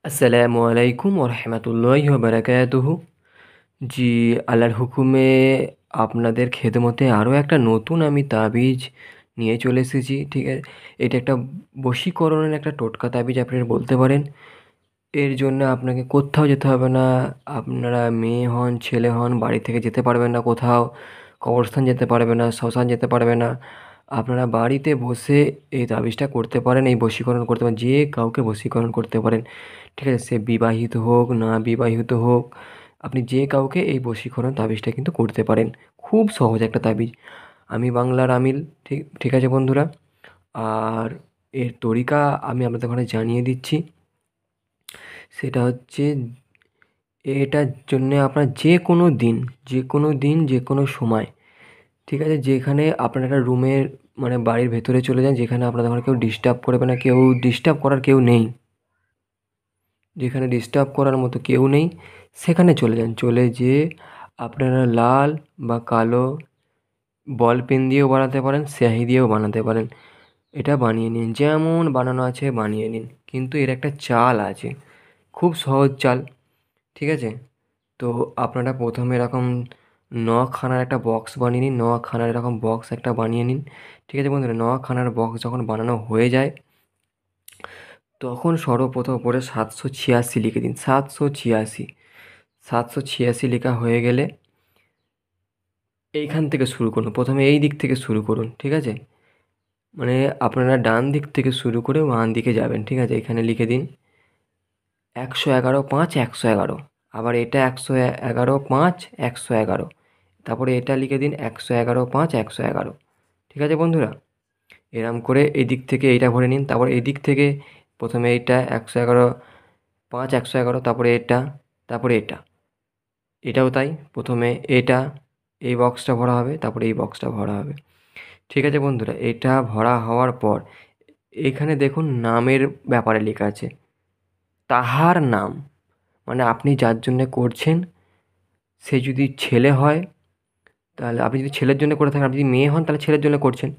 আসসালামু আলাইকুম ওরহমতুল্লাহি ওবারাকাতুহু। জি, আল্লাহর হুকুমে আপনাদের খেদমতে আরও একটা নতুন আমি তাবিজ নিয়ে চলে এসেছি। ঠিক আছে, এটা একটা বশীকরণের একটা টোটকা তাবিজ আপনি বলতে পারেন। এর জন্য আপনাকে কোথাও যেতে হবে না। আপনারা মেয়ে হন ছেলে হন বাড়ি থেকে যেতে পারবেন না কোথাও, কবরস্থান যেতে পারবে না, শ্মশান যেতে পারবে না। আপনারা বাড়িতে বসে এই তাবিজটা করতে পারেন, এই বশীকরণ করতে পারেন, যে কাউকে বশীকরণ করতে পারেন। ঠিক আছে, সে বিবাহিত হোক না বিবাহিত হোক, আপনি যে কাউকে এই বশীকরণ তাবিজটা কিন্তু করতে পারেন। খুব সহজ একটা তাবিজ। আমি বাংলার আমিল। ঠিক ঠিক আছে বন্ধুরা। আর এর তরিকা আমি আপনাদের ওখানে জানিয়ে দিচ্ছি। সেটা হচ্ছে, এটার জন্যে আপনার যে কোনো দিন যে কোনো সময়, ঠিক আছে, যেখানে আপনার একটা রুমের মানে বাড়ির ভেতরে চলে যান, যেখানে আপনাদের ওখানে কেউ ডিস্টার্ব করবে না, কেউ ডিস্টার্ব করার কেউ নেই, যেখানে ডিস্টার্ব করার মতো কেউ নেই, সেখানে চলে যান। চলে যেয়ে আপনারা লাল বা কালো বল পেন দিয়েও বানাতে পারেন, স্যাহি দিয়েও বানাতে পারেন। এটা বানিয়ে নিন, যেমন বানানো আছে বানিয়ে নিন। কিন্তু এর একটা চাল আছে, খুব সহজ চাল। ঠিক আছে, তো আপনারা প্রথমে এরকম নখানার একটা বক্স বানিয়ে নিন, নখানার এরকম বক্স একটা বানিয়ে নিন। ঠিক আছে বন্ধুরা, নখানার বক্স যখন বানানো হয়ে যায়, তখন সর্বপ্রথম ওপরে 786 লিখে দিন। 786, 786 লেখা হয়ে গেলে এইখান থেকে শুরু করুন। প্রথমে এই দিক থেকে শুরু করুন। ঠিক আছে, মানে আপনারা ডান দিক থেকে শুরু করে বাম দিকে যাবেন। ঠিক আছে, এখানে লিখে দিন 111 5 111। আবার এটা 111 5 111। তারপরে এটা লিখে দিন 111 5 111। ঠিক আছে বন্ধুরা, এরম করে এদিক থেকে এইটা ভরে নিন। তারপর এদিক থেকে প্রথমে এইটা 111 5 111, তারপরে এটা, তারপরে এটা, এটাও তাই। প্রথমে এটা, এই বক্সটা ভরা হবে, তারপরে এই বক্সটা ভরা হবে। ঠিক আছে বন্ধুরা, এটা ভরা হওয়ার পর এখানে দেখুন নামের ব্যাপারে লেখা আছে, তাহার নাম। মানে আপনি যার জন্যে করছেন, সে যদি ছেলে হয়, তাহলে আপনি যদি ছেলের জন্য করে থাকেন, আপনি যদি মেয়ে হন তাহলে ছেলের জন্য করছেন,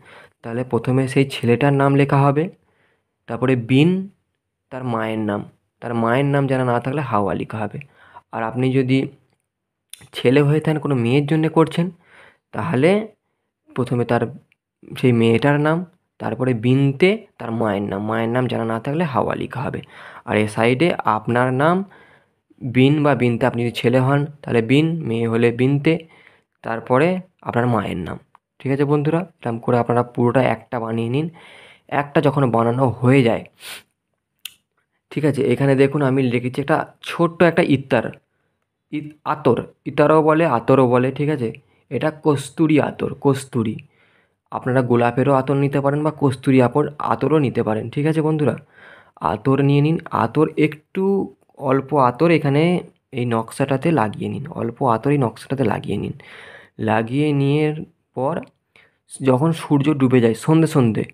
তাহলে প্রথমে সেই ছেলেটার নাম লেখা হবে। তারপরে বিন, তার মায়ের নাম। তার মায়ের নাম জানা না থাকলে হাওয়া লেখা হবে। আর আপনি যদি ছেলে হয়ে থাকেন, কোনো মেয়ের জন্যে করছেন, তাহলে প্রথমে তার সেই মেয়েটার নাম, তারপরে বিনতে তার মায়ের নাম। মায়ের নাম জানা না থাকলে হাওয়া লেখা হবে। আর এ সাইডে আপনার নাম বিন বা বিনতে, আপনি যদি ছেলে হন তাহলে বিন, মেয়ে হলে বিনতে, তারপরে আপনার মায়ের নাম। ঠিক আছে বন্ধুরা, এরকম করে আপনারা পুরোটা একটা বানিয়ে নিন। একটা যখন বানানো হয়ে যায়, ঠিক আছে, এখানে দেখুন আমি লিখেছি একটা ছোট্ট একটা ইত্তার, আতর, ইতারও বলে আতরও বলে। ঠিক আছে, এটা কস্তুরি আতর, কস্তুরি। আপনারা গোলাপেরও আতর নিতে পারেন বা কস্তুরি আতরও নিতে পারেন। ঠিক আছে বন্ধুরা, আতর নিয়ে নিন। আতর একটু, অল্প আতর এখানে এই নকশাটাতে লাগিয়ে নিন। অল্প আতর এই নকশাটাতে লাগিয়ে নিন। লাগিয়ে নিয়ে পর যখন সূর্য ডুবে যায় সন্ধে সন্ধে,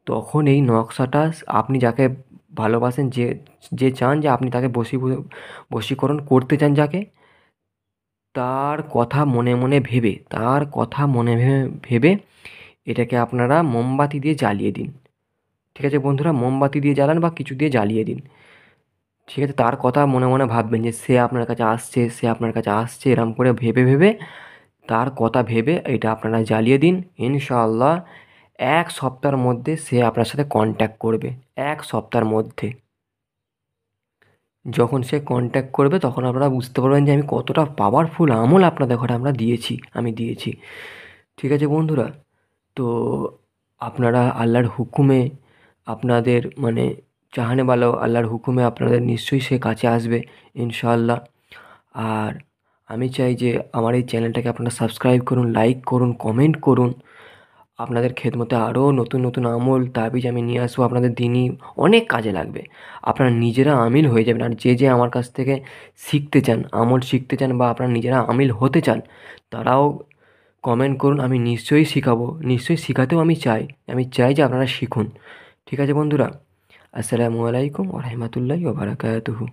তখন এই নকশাটা আপনি যাকে ভালোবাসেন, যে যে চান যে আপনি তাকে বশীকরণ করতে চান যাকে, তার কথা মনে মনে ভেবে, তার কথা মনে ভেবে এটাকে আপনারা মোমবাতি দিয়ে জ্বালিয়ে দিন। ঠিক আছে বন্ধুরা, মোমবাতি দিয়ে জ্বালান বা কিছু দিয়ে জ্বালিয়ে দিন। ঠিক আছে, তার কথা মনে মনে ভাববেন যে সে আপনার কাছে আসছে, সে আপনার কাছে আসছে, এরম করে ভেবে ভেবে, তার কথা ভেবে এটা আপনারা জ্বালিয়ে দিন। ইনশাআল্লাহ 1 সপ্তাহের মধ্যে সে আপনার সাথে কন্ট্যাক্ট করবে। 1 সপ্তাহের মধ্যে যখন সে কন্ট্যাক্ট করবে, তখন আপনারা বুঝতে পারবেন যে আমি কতটা পাওয়ারফুল আমল আপনাদের ঘরে আমি দিয়েছি। ঠিক আছে বন্ধুরা, তো আপনারা আল্লাহর হুকুমে, আপনাদের মানে চাহানেওয়ালা আল্লাহর হুকুমে আপনাদের নিশ্চয়ই সে কাছে আসবে ইনশাআল্লাহ। আর আমি চাই যে আমার এই চ্যানেলটাকে আপনারা সাবস্ক্রাইব করুন, লাইক করুন, কমেন্ট করুন। আপনাদের খেদমতে আরও নতুন নতুন আমল তাবিজ আমি নিয়ে আসবো, আপনাদের দিনই অনেক কাজে লাগবে। আপনারা নিজেরা আমিল হয়ে যাবেন। আর যে আমার কাছ থেকে শিখতে চান, আমল শিখতে চান, বা আপনারা নিজেরা আমিল হতে চান, তারাও কমেন্ট করুন। আমি নিশ্চয়ই শিখাবো, নিশ্চয়ই শিখাতেও আমি চাই যে আপনারা শিখুন। ঠিক আছে বন্ধুরা, আসসালামু আলাইকুম ওয়া রাহমাতুল্লাহি ওয়া বারাকাতুহু।